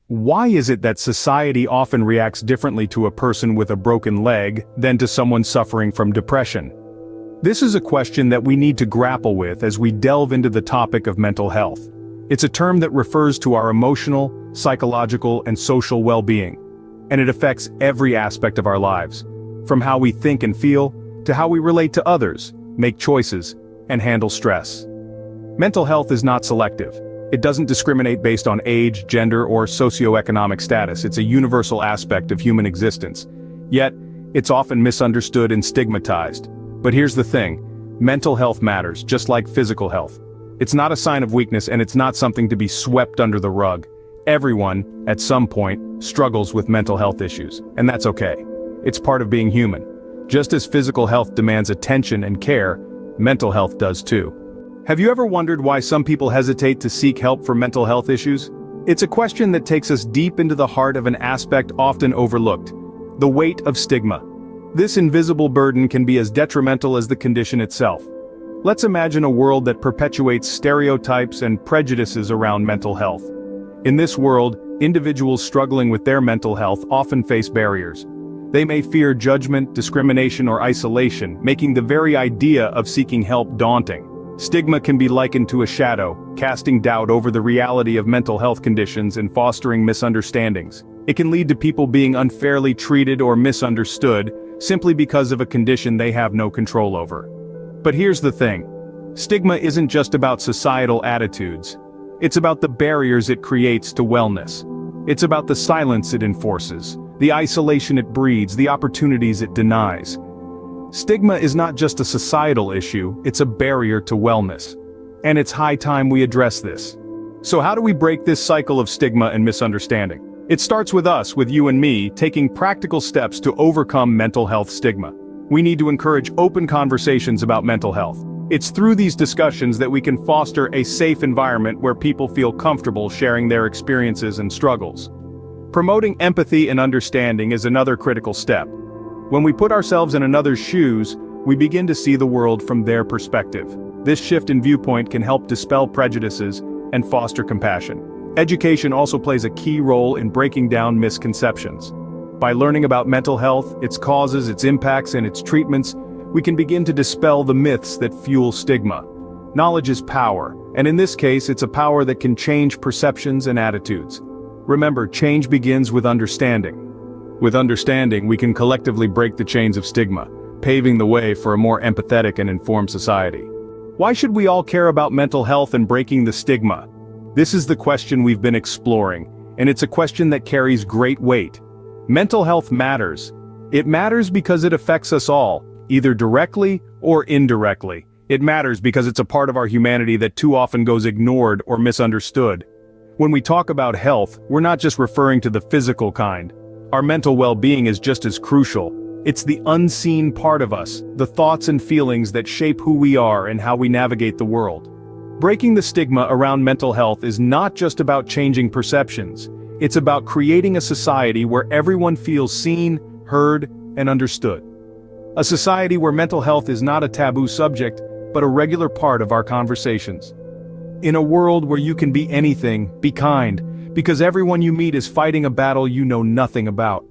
Why is it that society often reacts differently to a person with a broken leg than to someone suffering from depression? This is a question that we need to grapple with as we delve into the topic of mental health. It's a term that refers to our emotional, psychological, and social well-being, and it affects every aspect of our lives, from how we think and feel, to how we relate to others, make choices, and handle stress. Mental health is not selective. It doesn't discriminate based on age, gender, or socioeconomic status. It's a universal aspect of human existence. Yet, it's often misunderstood and stigmatized. But here's the thing, mental health matters, just like physical health. It's not a sign of weakness, and it's not something to be swept under the rug. Everyone, at some point, struggles with mental health issues, and that's okay. It's part of being human. Just as physical health demands attention and care, mental health does too. Have you ever wondered why some people hesitate to seek help for mental health issues? It's a question that takes us deep into the heart of an aspect often overlooked: the weight of stigma. This invisible burden can be as detrimental as the condition itself. Let's imagine a world that perpetuates stereotypes and prejudices around mental health. In this world, individuals struggling with their mental health often face barriers. They may fear judgment, discrimination, or isolation, making the very idea of seeking help daunting. Stigma can be likened to a shadow, casting doubt over the reality of mental health conditions and fostering misunderstandings. It can lead to people being unfairly treated or misunderstood, simply because of a condition they have no control over. But here's the thing. Stigma isn't just about societal attitudes. It's about the barriers it creates to wellness. It's about the silence it enforces, the isolation it breeds, the opportunities it denies. Stigma is not just a societal issue, it's a barrier to wellness. And it's high time we address this. So how do we break this cycle of stigma and misunderstanding? It starts with us, with you and me, taking practical steps to overcome mental health stigma. We need to encourage open conversations about mental health. It's through these discussions that we can foster a safe environment where people feel comfortable sharing their experiences and struggles. Promoting empathy and understanding is another critical step. When we put ourselves in another's shoes, we begin to see the world from their perspective. This shift in viewpoint can help dispel prejudices and foster compassion. Education also plays a key role in breaking down misconceptions. By learning about mental health, its causes, its impacts, and its treatments, we can begin to dispel the myths that fuel stigma. Knowledge is power, and in this case, it's a power that can change perceptions and attitudes. Remember, change begins with understanding. With understanding, we can collectively break the chains of stigma, paving the way for a more empathetic and informed society. Why should we all care about mental health and breaking the stigma? This is the question we've been exploring, and it's a question that carries great weight. Mental health matters. It matters because it affects us all, either directly or indirectly. It matters because it's a part of our humanity that too often goes ignored or misunderstood. When we talk about health, we're not just referring to the physical kind. Our mental well-being is just as crucial. It's the unseen part of us, the thoughts and feelings that shape who we are and how we navigate the world. Breaking the stigma around mental health is not just about changing perceptions. It's about creating a society where everyone feels seen, heard, and understood. A society where mental health is not a taboo subject, but a regular part of our conversations. In a world where you can be anything, be kind, because everyone you meet is fighting a battle you know nothing about.